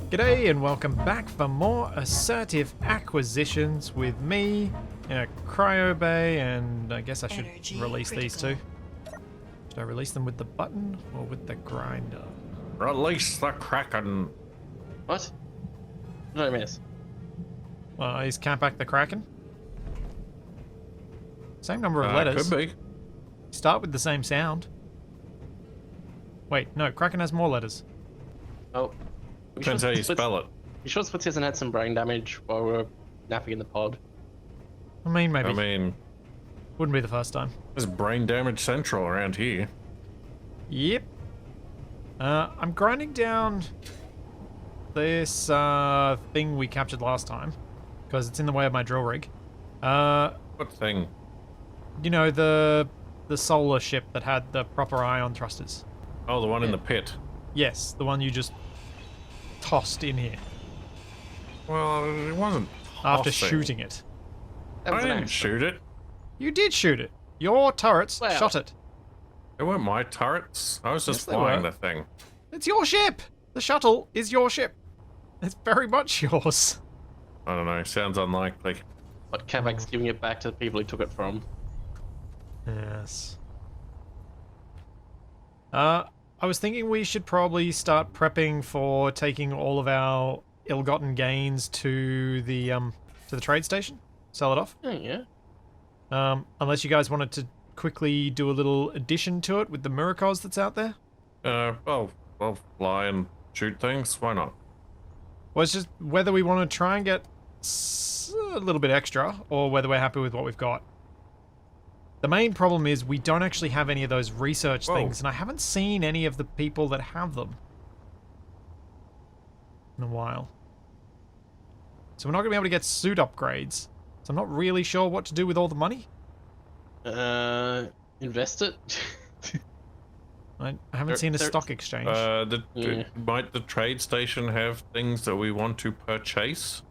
G'day and welcome back for more Assertive Acquisitions with me in a cryo bay, and I guess I should release these two. Should I release them with the button or with the grinder? Release the Kraken. What? What did I miss? Well, is Capac the Kraken? Same number of letters. Could be. Start with the same sound. Wait, no, Kraken has more letters. Oh. Depends how you spell it. You sure Splits hasn't had some brain damage while we were napping in the pod? I mean, maybe. I mean, Wouldn't be the first time. there's brain damage central around here. Yep. I'm grinding down this thing we captured last time because it's in the way of my drill rig. What thing? You know, the solar ship that had the proper ion thrusters. Oh, the one in the pit. Yes, the one you just tossed in here Well, it wasn't after tossing. shooting it. That was I an didn't accident. shoot it. You did shoot it. Your turrets Well. shot it. It weren't my turrets. I was just Yes, they flying were. the thing. It's your ship. The shuttle is your ship. It's very much yours. I don't know. Sounds unlikely. But Capac's giving it back to the people he took it from. Yes. I was thinking we should probably start prepping for taking all of our ill-gotten gains to the trade station. Sell it off. Oh, yeah. Unless you guys wanted to quickly do a little addition to it with the Miracos that's out there. Well, I'll fly and shoot things. Why not? Well, it's just whether we want to try and get a little bit extra, or whether we're happy with what we've got. The main problem is we don't actually have any of those research things, and I haven't seen any of the people that have them in a while. So we're not going to be able to get suit upgrades. So I'm not really sure what to do with all the money. Invest it? I haven't seen a there- stock exchange. Yeah. Might the trade station have things that we want to purchase?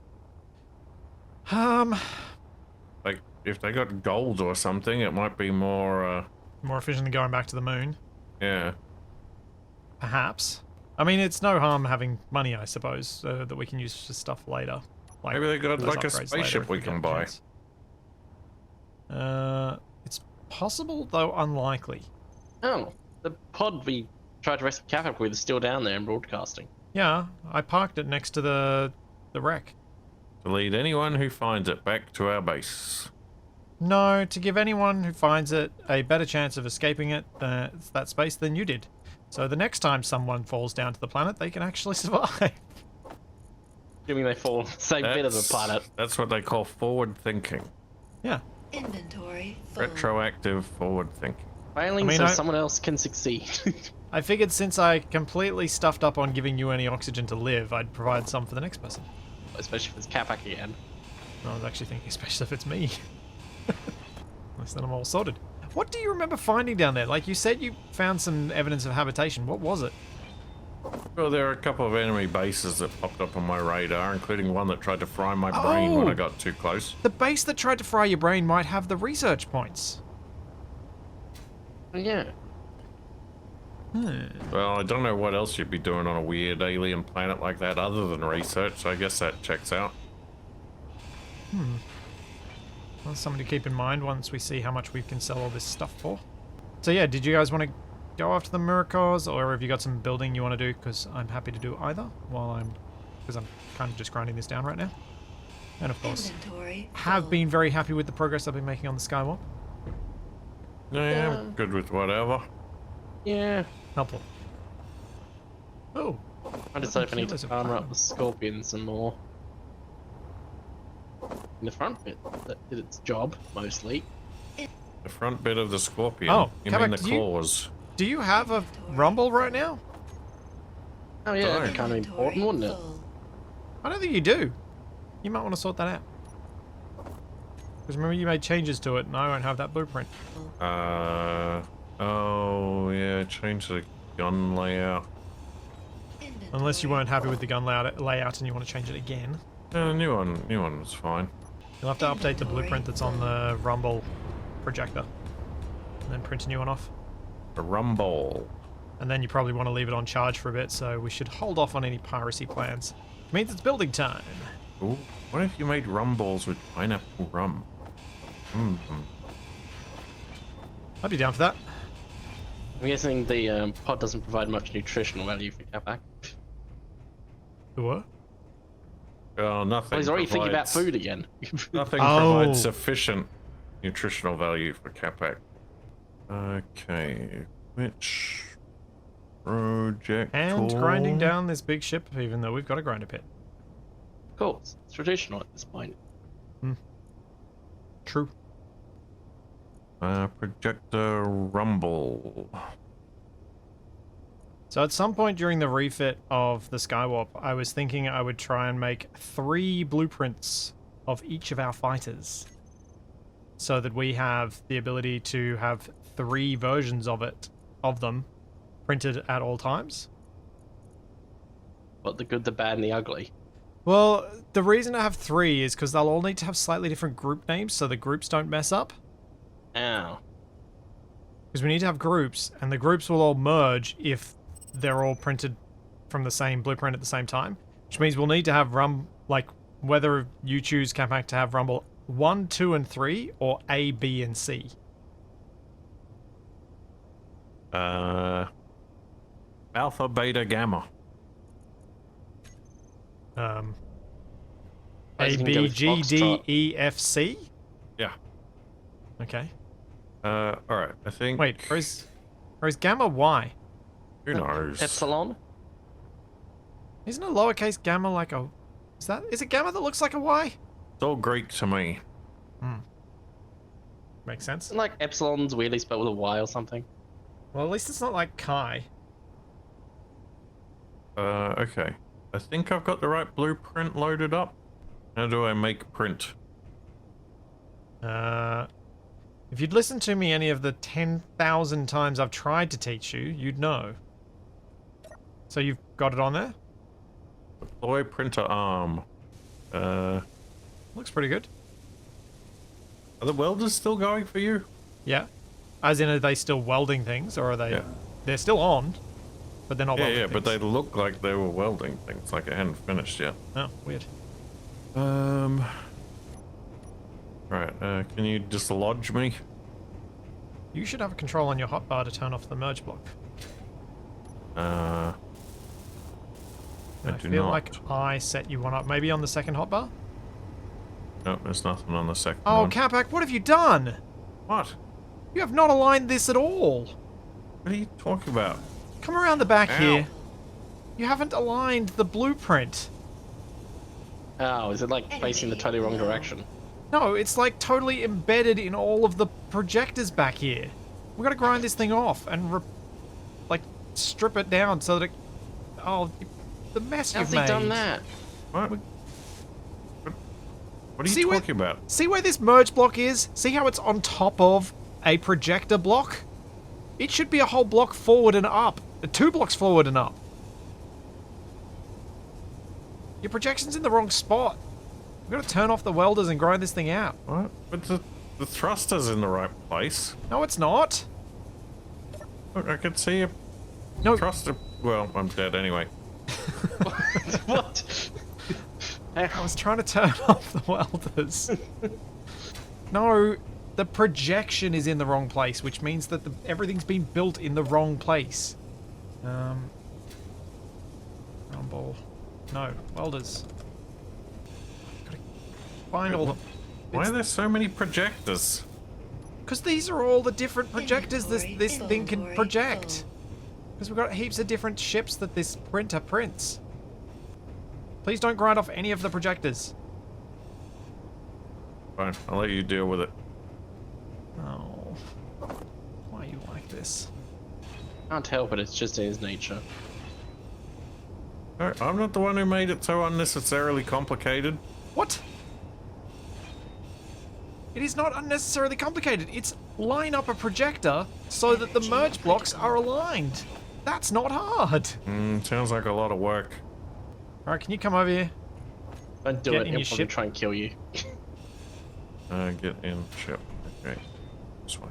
Like, if they got gold or something, it might be more, More efficient than going back to the moon, yeah. perhaps. I mean, it's no harm having money, I suppose, that we can use for stuff later. Like Maybe they got those like a upgrades later spaceship if we get can a buy. chance. It's possible, though unlikely. Oh, the pod we tried to rescue Capac with is still down there and broadcasting. Yeah, I parked it next to the wreck. To lead anyone who finds it back to our base. No, to give anyone who finds it a better chance of escaping it, that space than you did. So the next time someone falls down to the planet, they can actually survive. Assuming they fall on the same bit of the planet. That's what they call forward thinking. Yeah. Inventory full. Retroactive forward thinking. Failing I mean, so I- someone else can succeed. I figured since I completely stuffed up on giving you any oxygen to live, I'd provide some for the next person. Especially if it's Capac again. I was actually thinking, especially if it's me. Unless then I'm all sorted. What do you remember finding down there? Like you said you found some evidence of habitation. What was it? Well, there are a couple of enemy bases that popped up on my radar, including one that tried to fry my brain when Oh! I got too close. The base that tried to fry your brain might have the research points. Yeah. Well, I don't know what else you'd be doing on a weird alien planet like that other than research, so I guess that checks out. Well, something to keep in mind once we see how much we can sell all this stuff for. So yeah, did you guys want to go after the Miracos, or have you got some building you want to do? Because I'm happy to do either because I'm kind of just grinding this down right now. And of course, Inventory have full. been very happy with the progress I've been making on the Skywalk. Yeah, I'm good with whatever. Yeah. Helpful. Oh, I decided if I need Kilos to of armor iron. up the Scorpion some more. In the front bit, that did its job, mostly. The front bit of the Scorpion. Oh, you Capac, mean the do you- claws? do you have a rumble right now? Oh yeah, that'd Sorry. be kind of important, wouldn't it? Full. I don't think you do. You might want to sort that out. Because remember you made changes to it and I won't have that blueprint. Oh, yeah, change the gun layout. Unless you weren't happy with the gun layout and you want to change it again. New one was fine. You'll have to update the blueprint that's on the rumble projector. And then print a new one off. The rumble. And then you probably want to leave it on charge for a bit, so we should hold off on any piracy plans. It means it's building time. Ooh, what if you made rum balls with pineapple rum? I'd be down for that. I'm guessing the pod doesn't provide much nutritional value for Capac. The what? Oh, nothing. Well, he's already thinking about provides- food again. Nothing Oh. provides sufficient nutritional value for Capac. Okay, which project? And grinding down this big ship, even though we've got a grinder pit. Cool. It's traditional at this point. True. Projector rumble. So at some point during the refit of the Skywarp, I was thinking I would try and make 3 blueprints of each of our fighters. So that we have the ability to have 3 versions of them, printed at all times. But the good, the bad, and the ugly. Well, the reason I have 3 is because they'll all need to have slightly different group names so the groups don't mess up. Ow. Because we need to have groups, and the groups will all merge if they're all printed from the same blueprint at the same time. Which means we'll need to have whether you choose Capac to have Rumble 1, 2, and 3, or A, B, and C. Alpha, beta, gamma. A, Guys, you can go B, with G, D, Foxtrot. E, F, C? Yeah. Okay. Alright, I think... Wait, or is Gamma Y? Who knows? Epsilon? Isn't a lowercase gamma like a... Is it Gamma that looks like a Y? It's all Greek to me. Makes sense. Isn't like Epsilon's weirdly spelled with a Y or something? Well, at least it's not like Chi. Okay. I think I've got the right blueprint loaded up. How do I make print? If you'd listened to me any of the 10,000 times I've tried to teach you, you'd know. So you've got it on there? Deploy printer arm. Looks pretty good. Are the welders still going for you? Yeah. As in, are they still welding things, or are they... Yeah. They're still on, but they're not welding Yeah, but things. they look like they were welding things, like it hadn't finished yet. Oh, weird. Right, can you dislodge me? You should have a control on your hotbar to turn off the merge block. I do feel not. like I set you one up. Maybe on the second hotbar? Nope, there's nothing on the second Oh, one. Capac, what have you done? What? You have not aligned this at all. What are you talking about? Come around the back Ow. here. You haven't aligned the blueprint. Oh, is it like facing the totally wrong direction? No, it's like totally embedded in all of the projectors back here. We gotta grind this thing off and strip it down so that it... Oh, the mess How's you've he made. done that? What? What are you See talking about? See where this merge block is? See how it's on top of a projector block? It should be a whole block forward and up. 2 blocks forward and up. Your projection's in the wrong spot. We've got to turn off the welders and grind this thing out. What? But the thruster's in the right place. No, it's not. Look, I can see a No. thruster. Well, I'm dead anyway. What? I was trying to turn off the welders. No, the projection is in the wrong place, which means that everything's been built in the wrong place. Rumble. No, welders. Gotta find all the... Why are there so many projectors? Because these are all the different projectors this thing can project. Because we've got heaps of different ships that this printer prints. Please don't grind off any of the projectors. Fine, I'll let you deal with it. Oh. Why are you like this? Can't help it, it's just in his nature. No, I'm not the one who made it so unnecessarily complicated. What? It is not unnecessarily complicated. It's line up a projector so that the merge blocks are aligned. That's not hard. Sounds like a lot of work. Alright, can you come over here? Don't do Get it, in he'll your probably ship. try and kill you. Get in ship. Okay. This way.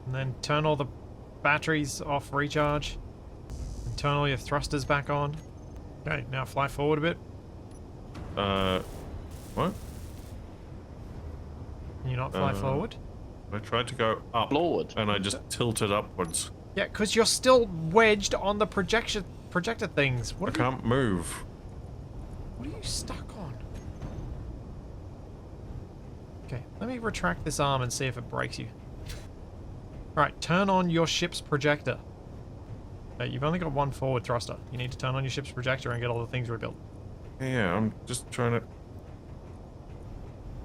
And then turn all the batteries off recharge. And turn all your thrusters back on. Okay, now fly forward a bit. What? Can you not fly forward? I tried to go up. Forward. And I just tilted upwards. Yeah, because you're still wedged on the projector things. I can't move. What are you stuck on? Okay, let me retract this arm and see if it breaks you. Alright, turn on your ship's projector. Okay, you've only got one forward thruster. You need to turn on your ship's projector and get all the things rebuilt. Yeah, I'm just trying to...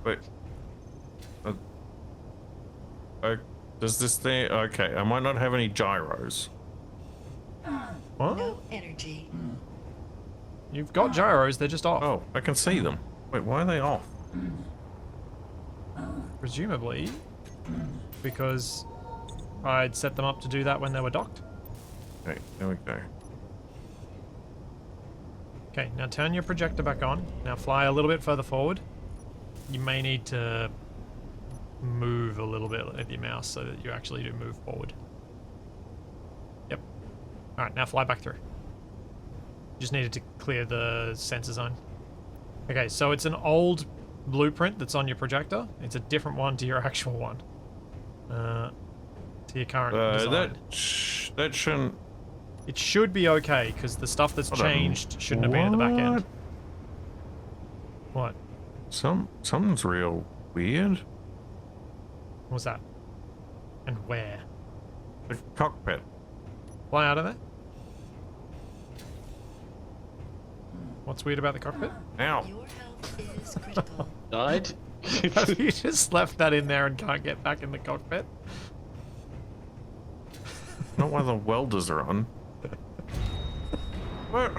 Wait. Does this thing... Okay, I might not have any gyros. What? No energy. You've got gyros, they're just off. Oh, I can see them. Wait, why are they off? Presumably, because I'd set them up to do that when they were docked. Okay, there we go. Okay, now turn your projector back on. Now fly a little bit further forward. You may need to move a little bit with your mouse so that you actually do move forward. Yep. Alright, now fly back through. Just needed to clear the sensor zone. Okay, so it's an old blueprint that's on your projector. It's a different one to your actual one. To your current design. That shouldn't... It should be okay, because the stuff that's changed shouldn't have been at the back end. What? Something's real weird. What was that? And where? The cockpit. Fly out of there? What's weird about the cockpit? Ow. Your health is critical. Died? Have you just left that in there and can't get back in the cockpit? Not while the welders are on. What?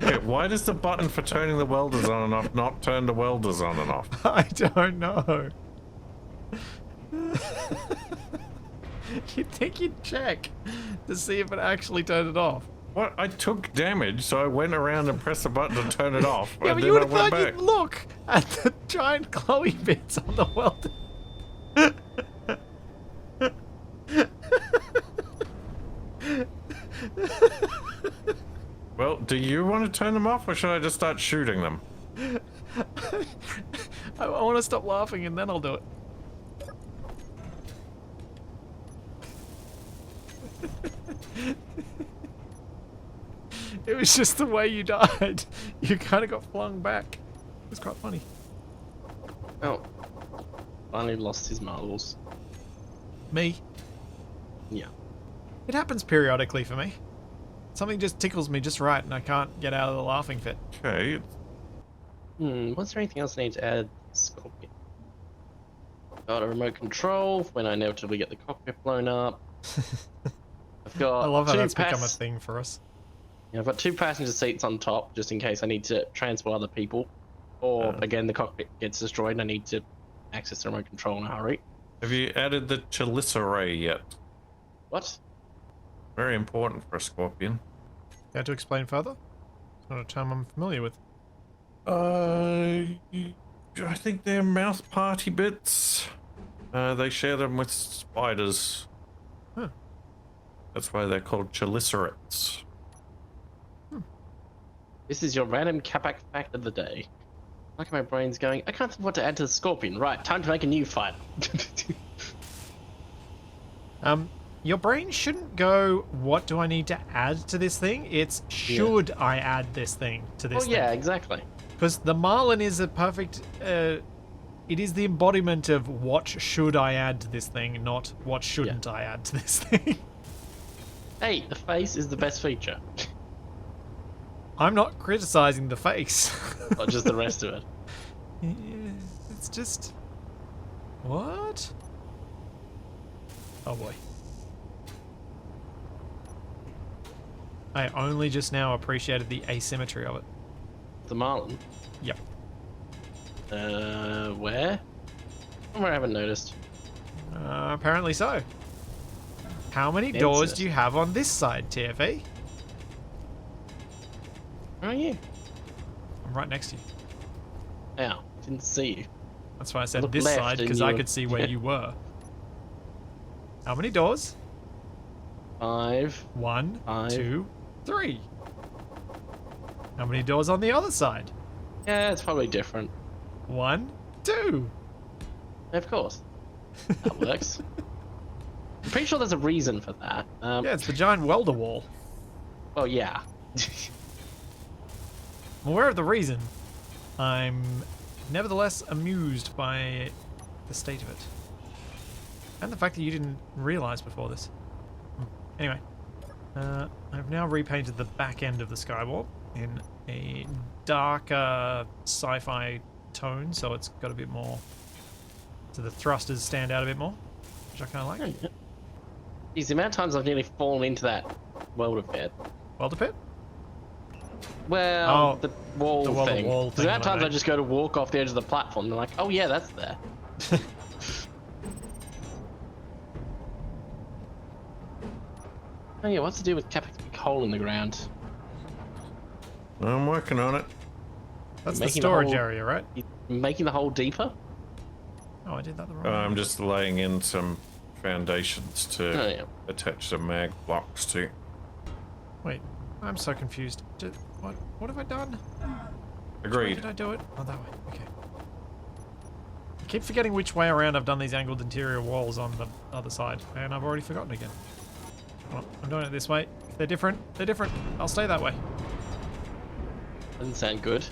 Okay, why does the button for turning the welders on and off not turn the welders on and off? I don't know. You'd think you'd check to see if it actually turned it off. What? I took damage, so I went around and pressed the button to turn it off. Yeah, and but then you would I have went thought back. you'd look at the giant glowy bits on the welder. Well, do you want to turn them off, or should I just start shooting them? I want to stop laughing and then I'll do it. It was just the way you died. You kind of got flung back. It was quite funny. Oh. Finally lost his marbles. Me? Yeah. It happens periodically for me. Something just tickles me just right and I can't get out of the laughing fit. Okay. Was there anything else I need to add? Scorpion. Got a remote control when I inevitably get the cockpit blown up. I've got I love how two that's become a thing for us. Yeah, I've got 2 passenger seats on top, just in case I need to transport other people. Or, again, the cockpit gets destroyed and I need to access the remote control in a hurry. Have you added the chelicerae yet? What? Very important for a scorpion. You had to explain further? It's not a term I'm familiar with. I think they're mouth party bits. They share them with spiders. Huh. That's why they're called chelicerates. This is your random Capac fact of the day. Look at my brain's going, I can't think what to add to the scorpion. Right, time to make a new fighter. Your brain shouldn't go, what do I need to add to this thing? It's, should I add this thing to this thing? Oh yeah, exactly. Because the Marlin is a perfect, it is the embodiment of what should I add to this thing, not what shouldn't I add to this thing. Hey, the face is the best feature. I'm not criticizing the face. Not just the rest of it. It's just... What? Oh boy. I only just now appreciated the asymmetry of it. The Marlin. Yep. Where? Somewhere I haven't noticed. Apparently so. How many doors do you have on this side, TFE? Where are you? I'm right next to you. Ow, didn't see you. That's why I said Look this left side, and because you I were- could see where you were. How many doors? 5. 1, Five. 2, 3. How many doors on the other side? Yeah, it's probably different. 1, 2. Of course. That works. I'm pretty sure there's a reason for that. Yeah, it's the giant welder wall. Well, yeah. I'm aware of the reason. I'm nevertheless amused by the state of it. And the fact that you didn't realize before this. Anyway, I've now repainted the back end of the skywall in a darker sci-fi tone, so it's got a bit more... So the thrusters stand out a bit more, which I kind of like. Geez, the amount of times I've nearly fallen into that welder pit. Welder pit? Well, Oh, the wall the welder thing. wall The thing amount of that I times I made. just go to walk off the edge of the platform, and they're like, oh yeah, that's there. Oh yeah, what's to do with Capac's big hole in the ground? I'm working on it. That's the Making the storage whole- area, right? You making the hole deeper? Oh, I did that the wrong I'm way. just laying in some foundations Oh to yeah. attach some mag blocks to. Wait, I'm so confused. What have I done? Which way Agreed. did I do it? Oh, that way. Okay. I keep forgetting which way around I've done these angled interior walls on the other side, and I've already forgotten again. Well, I'm doing it this way. If they're different, they're different. I'll stay that way. Doesn't sound good.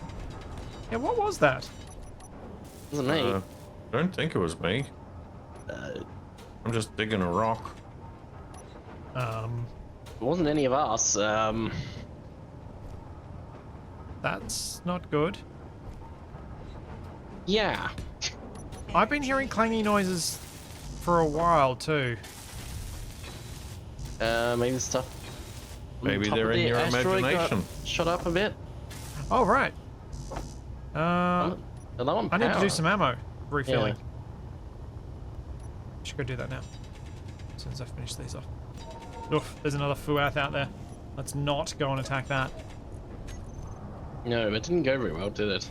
Yeah, what was that? Doesn't me. I don't think it was me. It I'm just digging a rock. wasn't any of us. That's not good. Yeah. I've been hearing clangy noises for a while too. Maybe the stuff. on Maybe top they're of in the your asteroid got imagination. Shot up a bit. Oh, right. They're low on I need to power. do some ammo refilling. Yeah. Should go do that now. As soon as I finish these off. Oof, there's another Fuath out there. Let's not go and attack that. No, it didn't go very well, did it?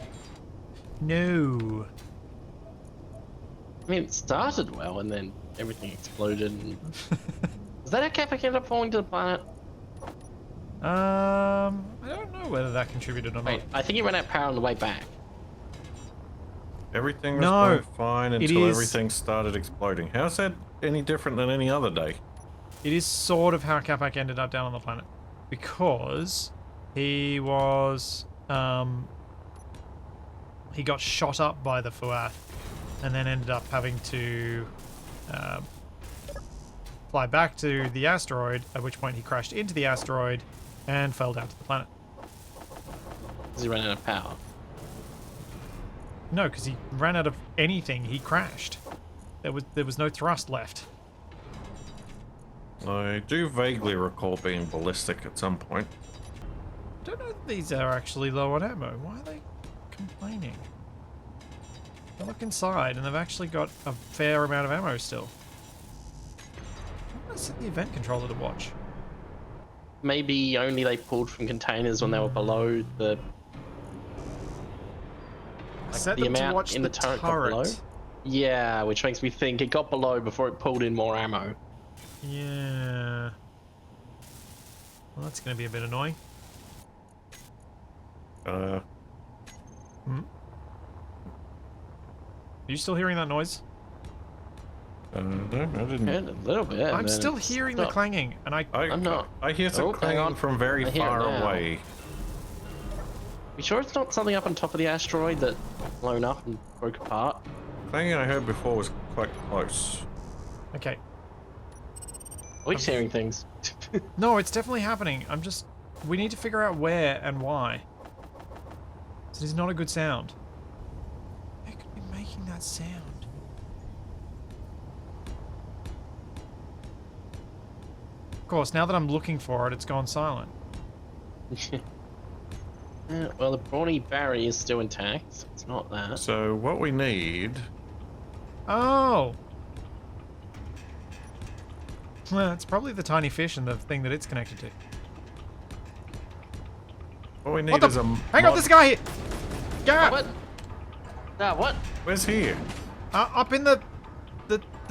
No. I mean, it started well, and then everything exploded. And... Is that how Capac ended up falling to the planet? I don't know whether that contributed or not. Wait, I think he ran out of power on the way back. Everything was No, going fine it until is- everything started exploding. How's that any different than any other day? It is sort of how Capac ended up down on the planet. Because he was, he got shot up by the Fuath and then ended up having to fly back to the asteroid, at which point he crashed into the asteroid and fell down to the planet. Because he ran out of power. No, because he ran out of anything. He crashed. There was no thrust left. I do vaguely recall being ballistic at some point. I don't know if these are actually low on ammo. Why are they complaining? I look inside and they've actually got a fair amount of ammo still. I'm gonna set the event controller to watch. Maybe only they pulled from containers when they were below the... Set the them to amount watch in the the turret got below? Yeah, which makes me think it got below before it pulled in more ammo. Yeah. Well, that's going to be a bit annoying. Are you still hearing that noise? No, I didn't. Yeah, a little bit. and I'm then still it hearing the stopped. clanging, and I'm not. I hear some Oh, hang clanging on. from very I hear it far now. away. You sure it's not something up on top of the asteroid that blown up and broke apart? Clanging I heard before was quite close. Okay. We're just hearing things. No, it's definitely happening. We need to figure out where and why. It is not a good sound. It could be making that sound. Of course, now that I'm looking for it, it's gone silent. Yeah, well, the brawny barrier is still intact. So it's not that. So what we need... Oh! Well, it's probably the tiny fish and the thing that it's connected to. What we need What the? is a... Hang on, this guy here! Garrett! What? Ah, what? Where's he? Up in the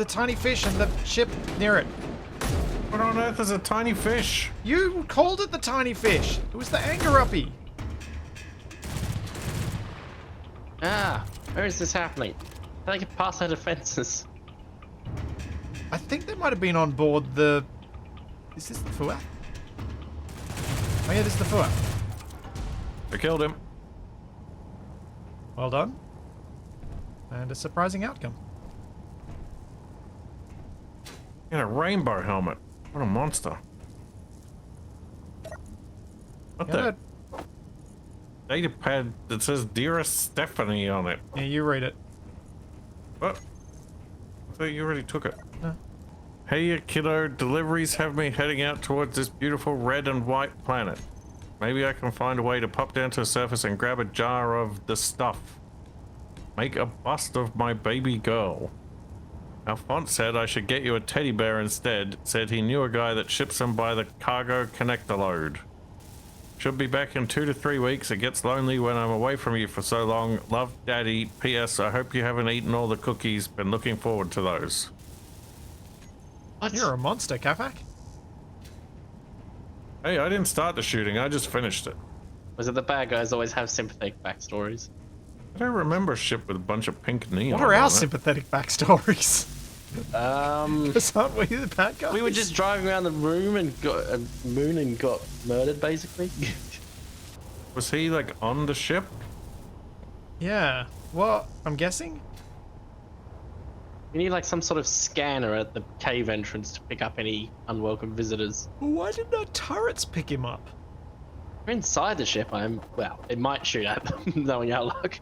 tiny fish and the ship near it. What What on earth is a tiny fish? You called it the tiny fish. It was the Angaruppy. Ah, where is this happening? Can I get past our defenses? I think they might have been on board the... Is this the Fua? Oh yeah, this is the Fua. I killed him. Well done. And a surprising outcome. In a rainbow helmet. What a monster. What Yeah, the? Data pad that says Dearest Stephanie on it. yeah, you read it. What? I thought you already took it. No. Hey, you kiddo. Deliveries have me heading out towards this beautiful red and white planet. Maybe I can find a way to pop down to the surface and grab a jar of the stuff. Make a bust of my baby girl. Alphonse said I should get you a teddy bear instead. Said he knew a guy that ships them by the cargo connector load. Should be back in 2 to 3 weeks. It gets lonely when I'm away from you for so long. Love, Daddy. P.S. I hope you haven't eaten all the cookies. Been looking forward to those. What? You're a monster, Capac. Hey, I didn't start the shooting. I just finished it. Was it the bad guys always have sympathetic backstories? I don't remember a ship with a bunch of pink neon. What are our on it. sympathetic backstories? Because aren't we the bad guys? We were just driving around the room and got a moon and got murdered, basically. Was he like on the ship? Yeah. Well, I'm guessing. We need like some sort of scanner at the cave entrance to pick up any unwelcome visitors. Why didn't our turrets pick him up? We're inside the ship. Well, it might shoot at them, knowing our luck.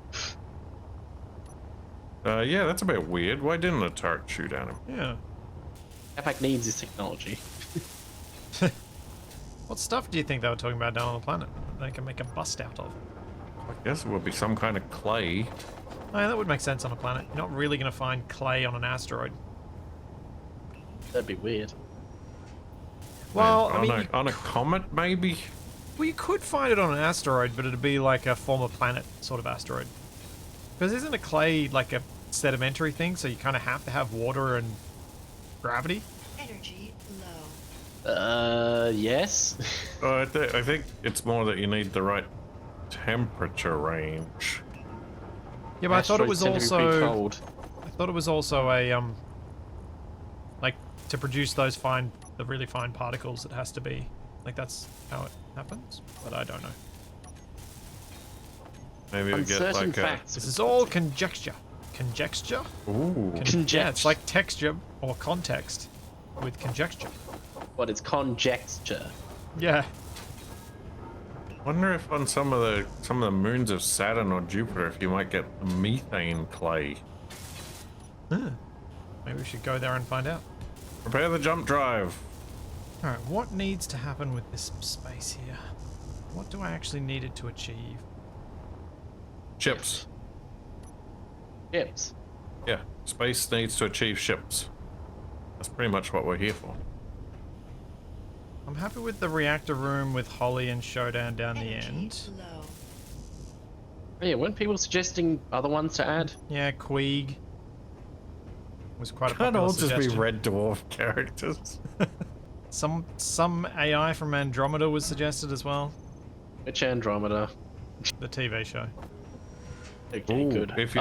Yeah, that's a bit weird. Why didn't a turret shoot at him? Yeah. Capac needs this technology. What stuff do you think they were talking about down on the planet that they can make a bust out of? I guess it would be some kind of clay. Oh, yeah, that would make sense on a planet. You're not really going to find clay on an asteroid. That'd be weird. Well, on, I mean, on a comet, maybe? well, you could find it on an asteroid, but it'd be like a former planet sort of asteroid. Because isn't a clay like a sedimentary thing, so you kind of have to have water and gravity? Energy low. Yes. I think it's more that you need the right temperature range. Yeah, but I thought it was Asteroids tend to be pretty also... cold. I thought it was also a, like, to produce those the really fine particles, it has to be, like, that's how it happens, but I don't know. Maybe we get Uncertain like facts. This is all conjecture. Conjecture? a... Ooh. Yeah, it's like texture or context with conjecture. What, it's conjecture. Yeah. Wonder if on some of the moons of Saturn or Jupiter, if you might get methane clay. Huh. Maybe we should go there and find out. Prepare the jump drive. Alright, what needs to happen with this space here? What do I actually need it to achieve? Ships. Ships. Yeah, space needs to achieve ships. That's pretty much what we're here for. I'm happy with the reactor room with Holly and Showdown down the Energy end. low. Oh, yeah, weren't people suggesting other ones to add? Yeah, Queeg was quite a Can't popular all just be suggestion. red dwarf characters. Some AI from Andromeda was suggested as well. Which Andromeda? The TV show. Okay, Ooh, good. if you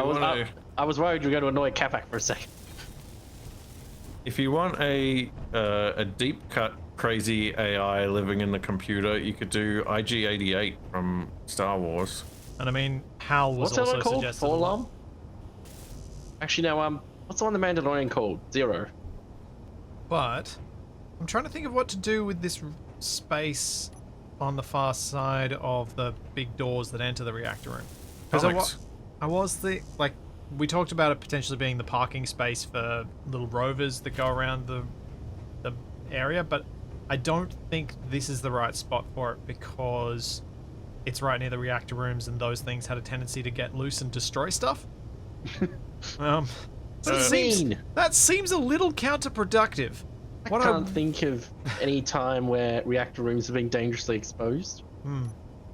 I was worried you were going to annoy Capac for a second. If you want a deep cut crazy AI living in the computer, you could do IG-88 from Star Wars. And I mean, Hal was What's that also one called? suggested. as well. Forlom? Actually, no, what's the one the Mandalorian called? Zero. But I'm trying to think of what to do with this space on the far side of the big doors that enter the reactor room. Because I was like, we talked about it potentially being the parking space for little rovers that go around the area, but I don't think this is the right spot for it because it's right near the reactor rooms and those things had a tendency to get loose and destroy stuff. So that seems a little counterproductive. I can't think of any time where reactor rooms have been dangerously exposed.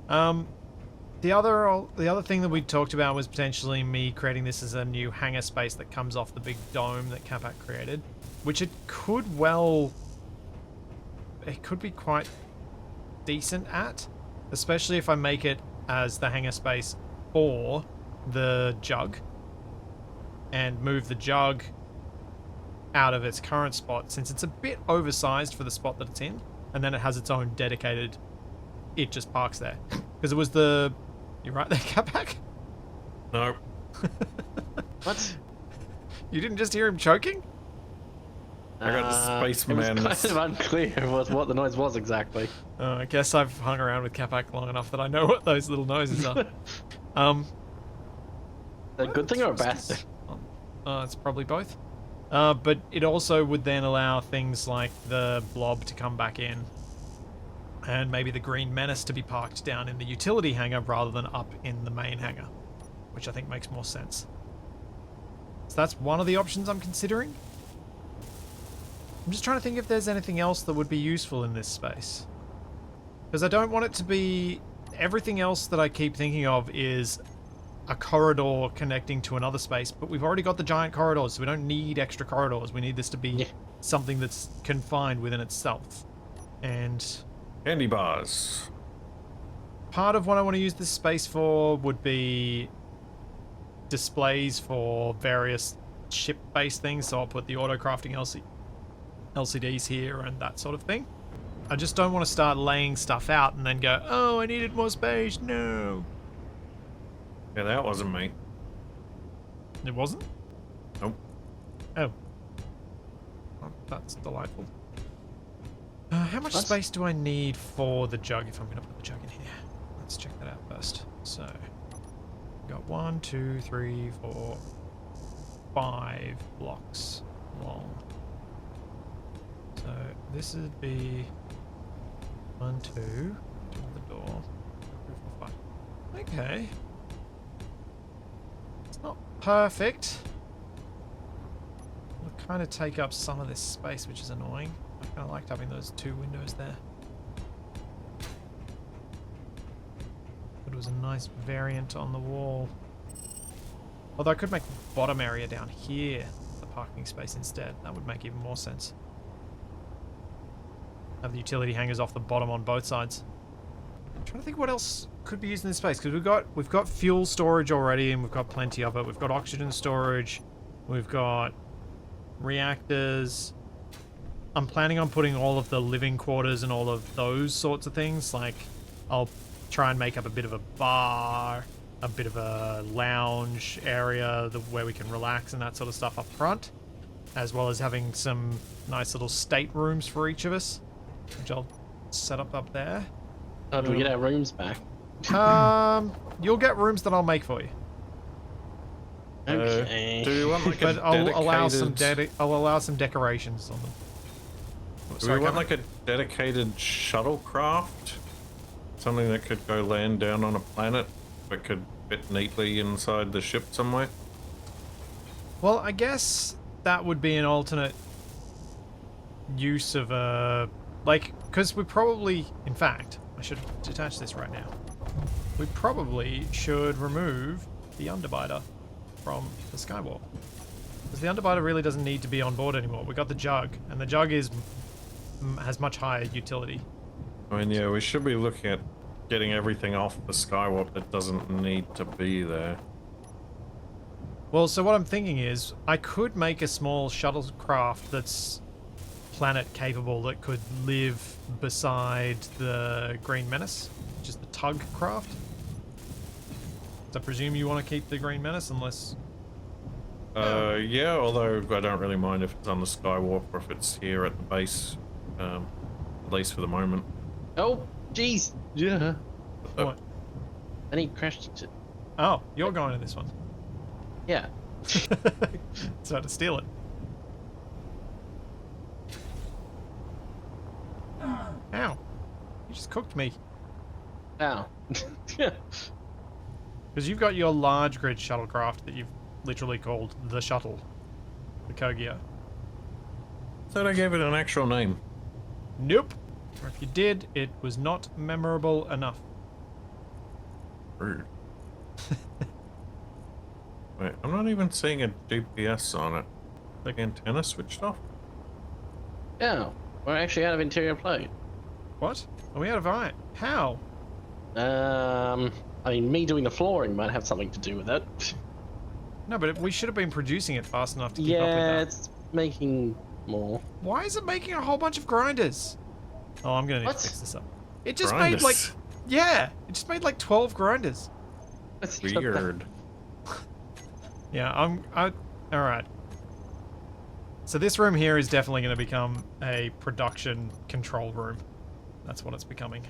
The other thing that we talked about was potentially me creating this as a new hangar space that comes off the big dome that Capac created, which it could well it could be quite decent at, especially if I make it as the hangar space for the jug and move the jug out of its current spot, since it's a bit oversized for the spot that it's in, and then it has its own dedicated, it just parks there. Because it was the... You right there, Capac? No. What? You didn't just hear him choking? I got the spaceman. It was kind of unclear what the noise was exactly. I guess I've hung around with Capac long enough that I know what those little noises are. A good thing or a bad thing? It's probably both. But it also would then allow things like the blob to come back in, and maybe the green menace to be parked down in the utility hangar rather than up in the main hangar, which I think makes more sense. So that's one of the options I'm considering. I'm just trying to think if there's anything else that would be useful in this space. Because I don't want it to be... Everything else that I keep thinking of is a corridor connecting to another space, but we've already got the giant corridors, so we don't need extra corridors. We need this to be something that's confined within itself. And... Candy bars. Part of what I want to use this space for would be displays for various ship-based things, so I'll put the auto-crafting LCDs here and that sort of thing. I just don't want to start laying stuff out and then go, oh, I needed more space, no. Yeah, that wasn't me. It wasn't? Nope. Oh. Well, that's delightful. How much space do I need for the jug if I'm going to put the jug in here? Let's check that out first. So, we've got 1, 2, 3, 4, 5 blocks long. So, this would be 1, 2, to the door, 3, 4, 5. Okay. It's not perfect. It'll kind of take up some of this space, which is annoying. I kind of liked having those 2 windows there. But it was a nice variant on the wall. Although I could make the bottom area down here the parking space instead. That would make even more sense. Have the utility hangers off the bottom on both sides. I'm trying to think what else could be used in this space, because we've got fuel storage already, and we've got plenty of it. We've got oxygen storage. We've got reactors. I'm planning on putting all of the living quarters and all of those sorts of things. Like, I'll try and make up a bit of a bar, a bit of a lounge area where we can relax and that sort of stuff up front, as well as having some nice little staterooms for each of us, which I'll set up there. How do we get our rooms back? You'll get rooms that I'll make for you. Okay. Do you want like But a I'll dedicated... allow some decorations on them. Do we want like a dedicated shuttlecraft? Something that could go land down on a planet, but could fit neatly inside the ship somewhere? Well, I guess that would be an alternate use of a... Like, because we probably... In fact, I should detach this right now. We probably should remove the underbiter from the skywalk. Because the underbiter really doesn't need to be on board anymore. We got the jug, and the jug has much higher utility. I mean, yeah, we should be looking at getting everything off the skywalk that doesn't need to be there. Well, so what I'm thinking is, I could make a small shuttlecraft that's planet capable that could live beside the Green Menace, which is the tug craft. So I presume you want to keep the Green Menace unless... Yeah, although I don't really mind if it's on the skywalk or if it's here at the base, at least for the moment. Oh, jeez. Yeah. What? And he crashed into... Oh, you're going to this one. Yeah. So to steal it. Ow. You just cooked me. Ow. Because you've got your large grid shuttlecraft that you've literally called the Shuttle. The Kogia. Thought I gave it an actual name. Nope. Or if you did, it was not memorable enough. Rude. Wait, I'm not even seeing a GPS on it. The antenna switched off? Yeah. We're actually out of interior plate. What? Are we out of iron? How? I mean, me doing the flooring might have something to do with it. No, but we should have been producing it fast enough to keep up with Yeah, that. it's making more. Why is it making a whole bunch of grinders? Oh, I'm gonna need What? to fix this up. It just made like, Grinders. yeah, it just made like 12 grinders. That's Weird. Yeah, all right. So this room here is definitely going to become a production control room. That's what it's becoming.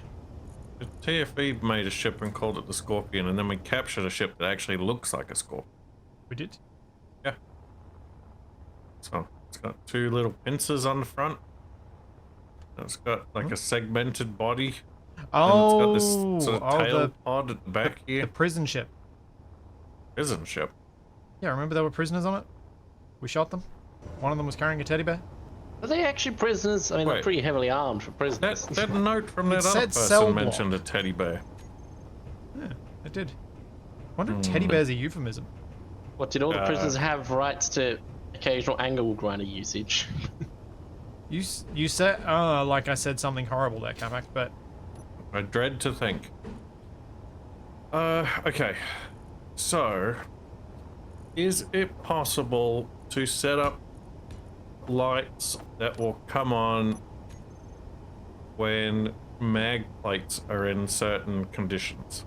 The TFE made a ship and called it the Scorpion, and then we captured a ship that actually looks like a Scorpion. We did? Yeah. So it's got 2 little pincers on the front. It's got like a segmented body. Oh, and it's got this sort of tail pod at the back the here. prison ship. Prison ship. Yeah, remember there were prisoners on it? We shot them. One of them was carrying a teddy bear. Are they actually prisoners? I mean, they're Wait. pretty heavily armed for prisoners. That note from that It other said cell person block. mentioned a teddy bear. Yeah, it did. I wonder if teddy bear's a euphemism. What, did all the prisoners have rights to occasional angle grinder usage? You said, like I said something horrible there, Capac, but I dread to think. Okay. So, is it possible to set up lights that will come on when mag plates are in certain conditions?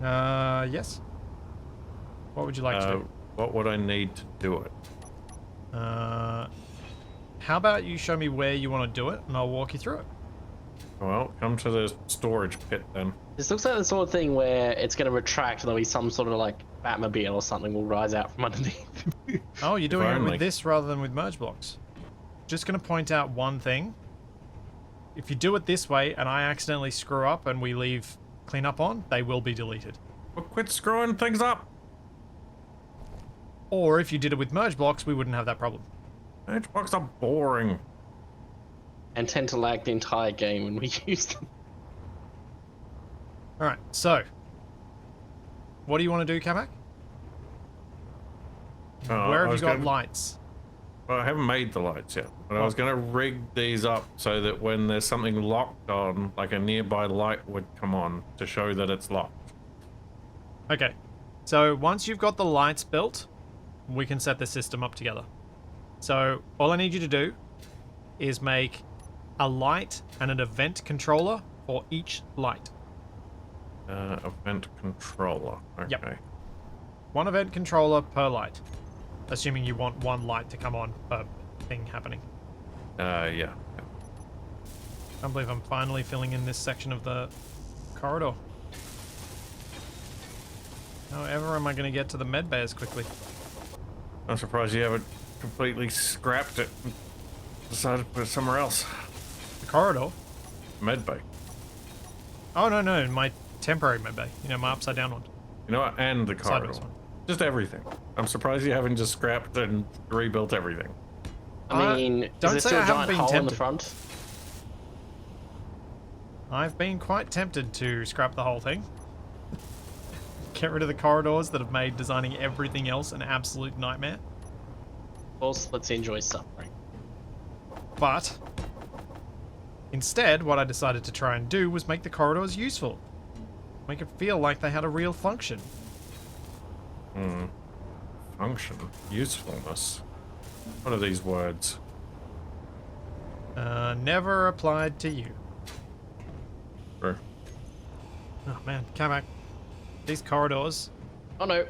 yes. What would you like to do? What would I need to do it? How about you show me where you want to do it, and I'll walk you through it. Well, come to the storage pit then. This looks like the sort of thing where it's going to retract and there'll be some sort of like Batmobile or something will rise out from underneath. Oh, you're doing it only. with this rather than with merge blocks. Just going to point out one thing. If you do it this way and I accidentally screw up and we leave cleanup on, they will be deleted. Well, quit screwing things up. Or if you did it with merge blocks, we wouldn't have that problem. Edge blocks are boring. And tend to lag the entire game when we use them. Alright, so. What do you want to do, Capac? Where have you got lights? Well, I haven't made the lights yet, but I was going to rig these up so that when there's something locked on, like a nearby light would come on to show that it's locked. Okay, so once you've got the lights built, we can set the system up together. So all I need you to do is make a light and an event controller for each light. Event controller. Okay. Yep. One event controller per light. Assuming you want one light to come on per thing happening. Yeah. I can't believe I'm finally filling in this section of the corridor. However am I going to get to the med bay as quickly? I'm surprised you haven't completely scrapped it and decided to put it somewhere else. The corridor? Med bay. Oh, no, my temporary med bay. You know, my upside down one. You know what? And the corridor. Sideways one. Just everything. I'm surprised you haven't just scrapped and rebuilt everything. I mean, is don't there say still I a haven't giant been hole in the tempted. front? I've been quite tempted to scrap the whole thing. Get rid of the corridors that have made designing everything else an absolute nightmare. Of course, let's enjoy suffering. But instead, what I decided to try and do was make the corridors useful. Make it feel like they had a real function. Function. Usefulness. What are these words? Never applied to you. True. Oh man, Capac. These corridors, Oh no.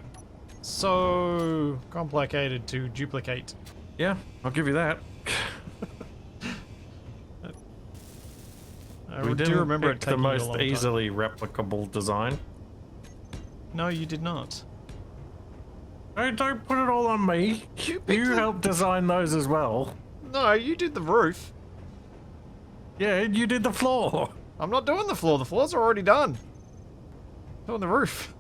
so complicated to duplicate. Yeah, I'll give you that. I We do didn't remember it pick taking the you a most long time. easily replicable design. No, you did not. Hey, don't put it all on me. You helped design those as well. No, you did the roof. Yeah, you did the floor. I'm not doing the floor. The floors are already done. Doing the roof.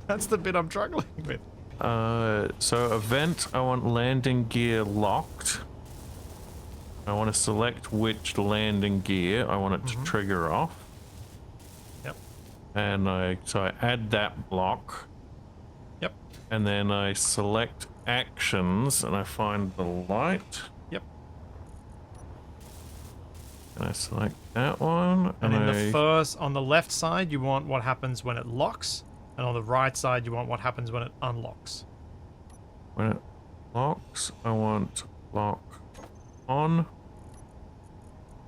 That's the bit I'm struggling with. So event, I want landing gear locked. I want to select which landing gear I want it to trigger off. Yep. And I add that block. Yep. And then I select actions and I find the light. Yep. Can I select that one? And in the first, on the left side, you want what happens when it locks, and on the right side, you want what happens when it unlocks. When it locks, I want lock on.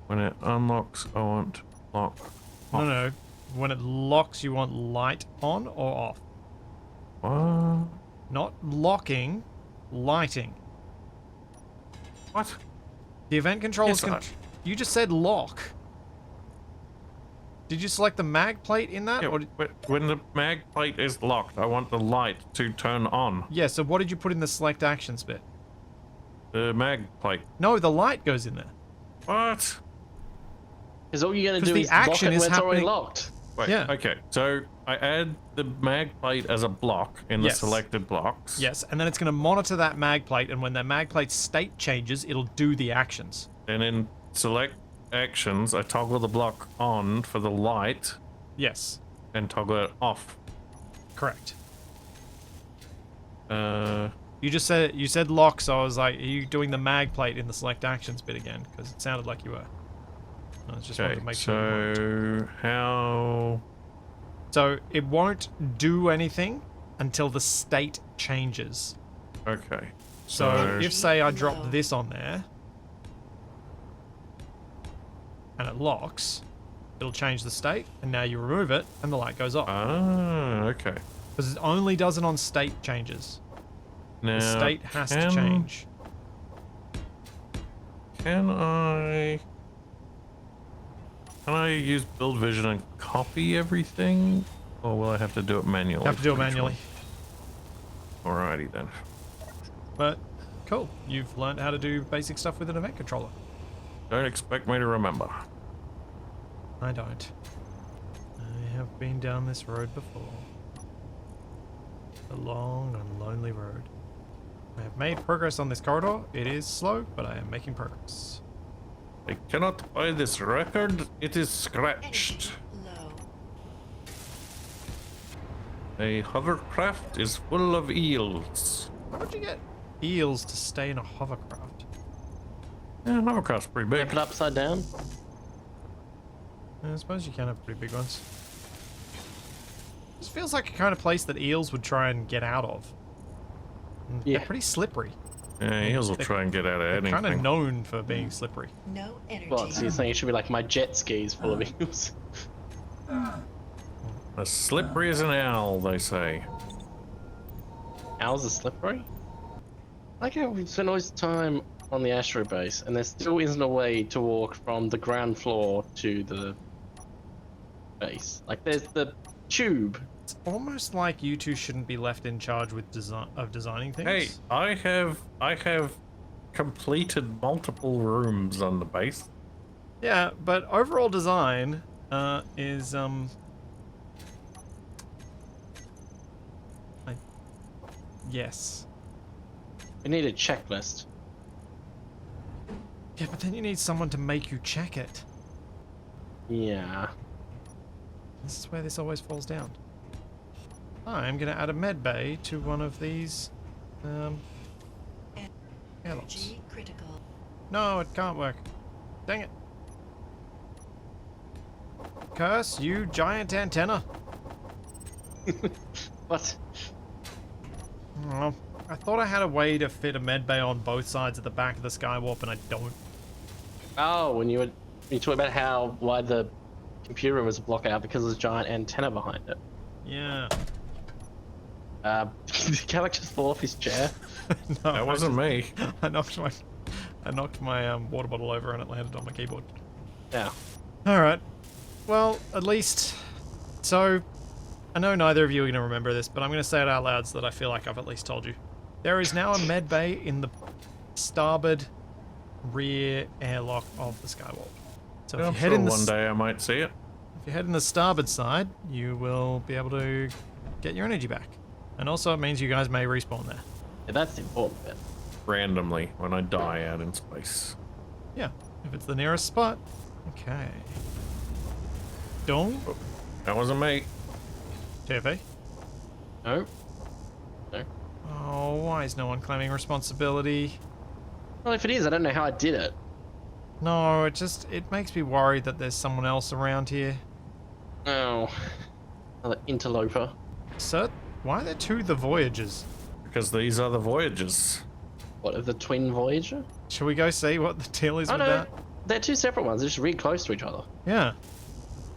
When it unlocks, I want lock off. No. When it locks, you want light on or off. What? Not locking, lighting. What? The event controllers Yes, You just said lock. Did you select the mag plate in that? Yeah, Or when the mag plate is locked, I want the light to turn on. yeah, so what did you put in the select actions bit? The mag plate. No, the light goes in there. What? Because all you're going to 'Cause do the is lock action it is when it's already happening- locked. Wait, Yeah. okay. So I add the mag plate as a block in the Yes. selected blocks. Yes, and then it's going to monitor that mag plate, and when that mag plate's state changes, it'll do the actions. And in select actions, I toggle the block on for the light Yes, and toggle it off. correct. Uh, You said lock, so I was like, are you doing the mag plate in the select actions bit again? Because it sounded like you were. I was just wanted okay. to make sure you weren't. So how? So it won't do anything until the state changes. Okay. So if, say, I drop this on there, and it locks, it'll change the state, and now you remove it, and the light goes off. Okay. Because it only does it on state changes. Now, The state has to change. Can I use build vision and copy everything? Or will I have to do it manually? You have to do it manually. Alrighty then. But, cool. You've learned how to do basic stuff with an event controller. Don't expect me to remember. I don't. I have been down this road before. A long and lonely road. I have made progress on this corridor. It is slow, but I am making progress. I cannot buy this record. It is scratched. Low. A hovercraft is full of eels. How'd you get eels to stay in a hovercraft? Yeah, hovercraft's pretty big. Flip it upside down. I suppose you can have pretty big ones. This feels like a kind of place that eels would try and get out of. And Yeah. They're pretty slippery. Yeah, eels will try and get out of They're anything. kind of known for being slippery. No energy. Well, so you're saying it should be like my jet skis full of eels. As slippery as an owl, they say. Owls are slippery? Like how we've spent all this time on the Astro base, and there still isn't a way to walk from the ground floor to the base. Like there's the tube. It's almost like you two shouldn't be left in charge with designing things. Hey, I have completed multiple rooms on the base. Yeah, but overall design is yes. We need a checklist. Yeah, but then you need someone to make you check it. Yeah. This is where this always falls down. I'm gonna add a med bay to one of these airlocks. Energy critical. No, it can't work. Dang it. Curse, you giant antenna. What? Oh, I thought I had a way to fit a med bay on both sides of the back of the Skywarp, and I don't. Oh, when you talk about how why the computer room was blocked out because there's a giant antenna behind it. Yeah. Did Capac just fall off his chair? No, That wasn't me. I knocked my water bottle over and it landed on my keyboard. Yeah. All right. Well, at least. So, I know neither of you are going to remember this, but I'm going to say it out loud so that I feel like I've at least told you. There is now a med bay in the starboard rear airlock of the Skywalk. So if I'm you head sure in the one day I might see it. if you head in the starboard side, you will be able to get your energy back. And also, it means you guys may respawn there. Yeah, that's the important bit. Randomly when I die out in space. Yeah, if it's the nearest spot. Okay. Don't. That wasn't me. TFA. No. No. Oh, why is no one claiming responsibility? Well, if it is, I don't know how I did it. No, it makes me worried that there's someone else around here. Oh, another interloper. Sir, why are there two the Voyagers? Because these are the Voyagers. What, of the twin Voyager? Shall we go see what the deal is Oh with no, that? they're two separate ones. They're just really close to each other. Yeah.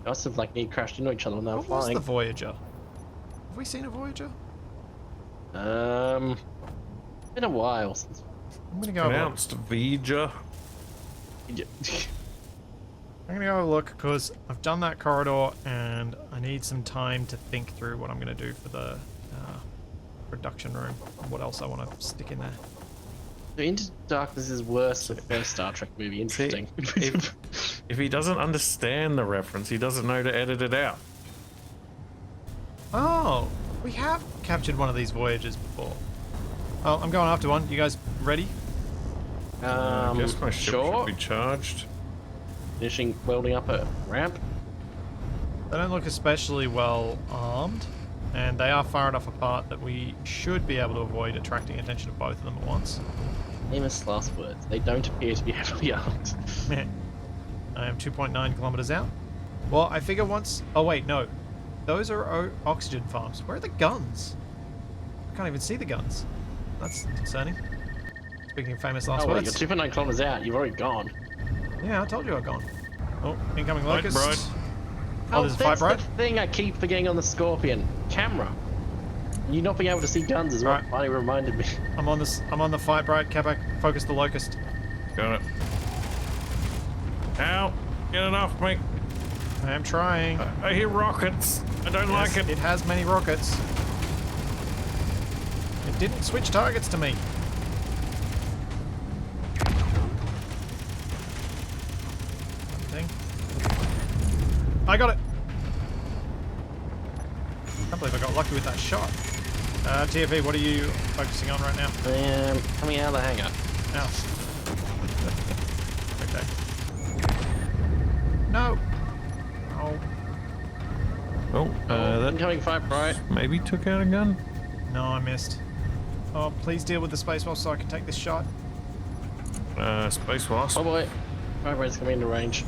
They must have like near crashed into each other when they were What was flying. the Voyager? Have we seen a Voyager? Been a while since. I'm gonna go have a look. Pronounced Vija. I'm gonna go have a look because I've done that corridor and I need some time to think through what I'm gonna do for the production room. What else I want to stick in there. Into Darkness is worse than the first Star Trek movie. Interesting. If he doesn't understand the reference, he doesn't know to edit it out. Oh, we have captured one of these Voyagers before. Oh, I'm going after one. You guys ready? I guess my ship sure. should be charged. Finishing welding up a ramp. They don't look especially well armed, and they are far enough apart that we should be able to avoid attracting attention of both of them at once. Famous last words. They don't appear to be heavily armed. I am 2.9 kilometers out. Well, I figure once... Oh, wait, no. Those are oxygen farms. Where are the guns? I can't even see the guns. That's concerning. Speaking of famous last Oh, well, words. you're 2.9 kilometers out. You've already gone. Yeah, I told you I've gone. Oh, incoming Right, locust. Bride. Oh, there's a fight, that's Bride. the thing I keep forgetting on the Scorpion. Camera. You not being able to see guns is what Right. finally reminded me. I'm on the fight, Bright. Capac, focus the locust. Got it. Ow! Get it off me! I am trying. I hear rockets. I don't like Yes, it. It has many rockets. It didn't switch targets to me. Thing. I got it. I can't believe I got lucky with that shot. TFE, what are you focusing on right now? Coming out of the hangar. Ow. Okay. No. Oh. Oh, that Incoming fight, right? maybe took out a gun. No, I missed. Oh, please deal with the space wall so I can take this shot. Space Wasp. Oh boy. Fight Bride's coming into range.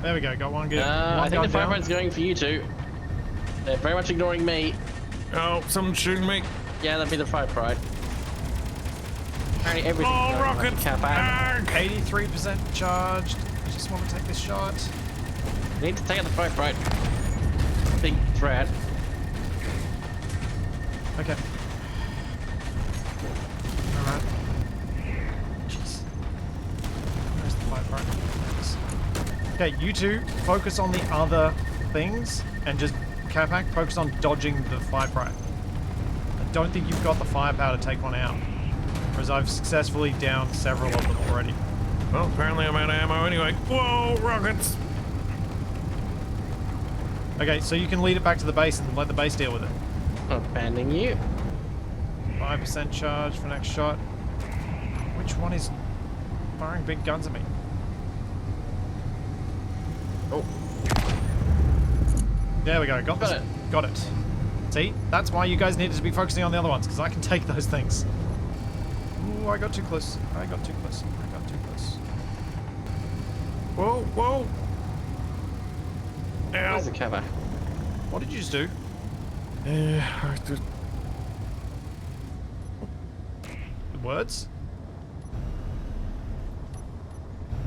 There we go. Got one. Good. I One think gun the fight down. Bride's going for you two. They're very much ignoring me. Oh, someone's shooting me. Yeah, that'd be the fight Bride. Apparently everything's Oh, going like rockets! a Capac. 83% charged. I just want to take this shot. We need to take out the fight Bride. Big threat. Okay. Alright. Jeez. Where's the fight right? Okay, you two focus on the other things and just Capac focus on dodging the fight right. I don't think you've got the firepower to take one out. Whereas I've successfully downed several of them already. Well, apparently I'm out of ammo anyway. Whoa, rockets! Okay, so you can lead it back to the base and let the base deal with it. Abandoning you. 5% charge for next shot. Which one is firing big guns at me? Oh. There we go. Got it. Got it. See? That's why you guys needed to be focusing on the other ones, because I can take those things. Ooh, I got too close. I got too close. I got too close. Whoa, whoa! Ow! Where's the Capac? What did you just do? I just... The words?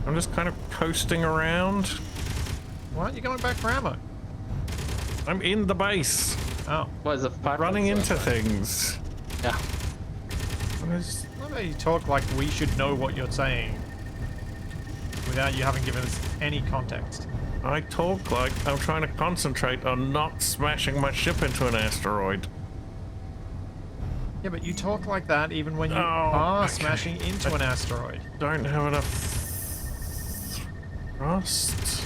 I'm just kind of coasting around. Why aren't you going back for ammo? I'm in the base, Oh. What is the fight running Bride? into things. Yeah. I love how you talk like we should know what you're saying without you having given us any context. I talk like I'm trying to concentrate on not smashing my ship into an asteroid. Yeah, but you talk like that even when you Oh, are okay. smashing into an asteroid. Don't have enough thrust.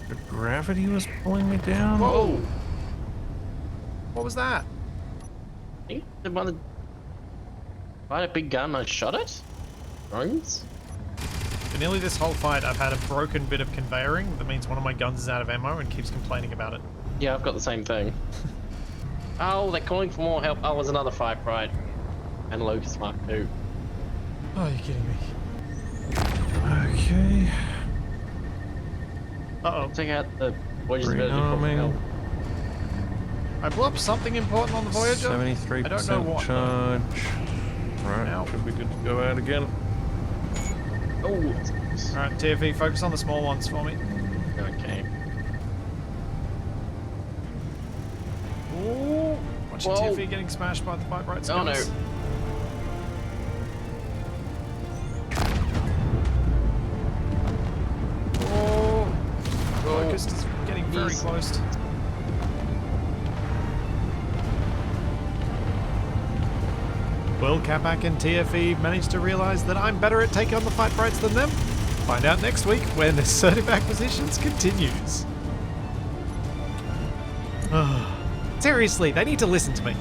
The gravity was pulling me down. Whoa! What was that? I think the one fired a big gun and I shot it? Drones? For nearly this whole fight, I've had a broken bit of conveying. That means one of my guns is out of ammo and keeps complaining about it. Yeah, I've got the same thing. Oh, they're calling for more help. Oh, there's another fight Bride. And Locust Mark II. Oh, you're kidding me. Okay. Uh-oh. Check out the Voyager's version called Rearming. Hell. I blew up something important on the Voyager. 73% I don't know what. charge. Right, Ow. should be good to go out again. Oh, Alright, TFE, focus on the small ones for me. okay. Ooh. Watch your Whoa. TFE getting smashed by the fight right Oh no. skills. Oh. Locust is getting very He's- close. Will Capac and TFE manage to realise that I'm better at taking on the fight brights than them? Find out next week when Assertive Acquisitions continues. Seriously, they need to listen to me.